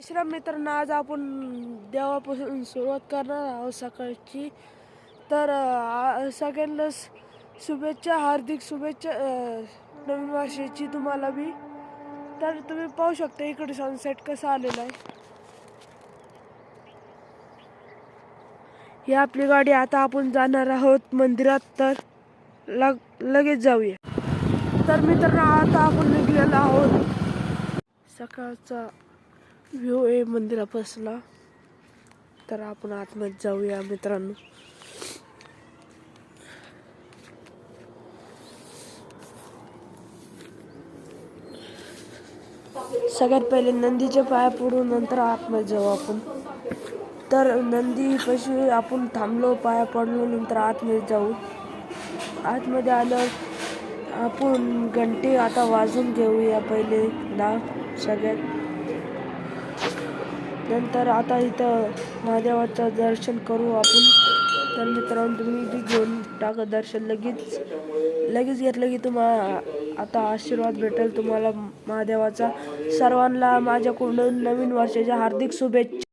श्रम मित्रांनो, आज आपण देवापासून सुरुवात करणार आहोत सकाळची. तर सगळ्यांना शुभेच्छा, हार्दिक शुभेच्छा नवीन वर्षाची तुम्हाला बी. तर तुम्ही पाहू शकता इकडे सनसेट कसा आलेला आहे. ही आपली गाडी. आता आपण जाणार आहोत मंदिरात, तर लगेच जाऊया. तर मित्रांनो, आता आपण निघलेलो आहोत. सकाळचा व्ह्यू आहे मंदिरापासला. तर आपण आतमध्ये जाऊया मित्रांनो. सगळ्यात पहिले नंदीचे पाया पडून नंतर आतमध्ये जाऊ आपण. तर नंदी पशी आपण थांबलो, पाया पडलो, नंतर आतमध्ये जाऊ. आतमध्ये आल्यावर आपण घंटी आता वाजून घेऊया पहिले सगळ्यात. नंतर आता इथं महादेवाचं दर्शन करू आपण. तर मित्रांनो, तुम्ही बी घेऊन टाका दर्शन. लगेच घेतलं की तुम्हाला आता आशीर्वाद भेटेल तुम्हाला महादेवाचा. सर्वांना माझ्याकडून नवीन वर्षाच्या हार्दिक शुभेच्छा.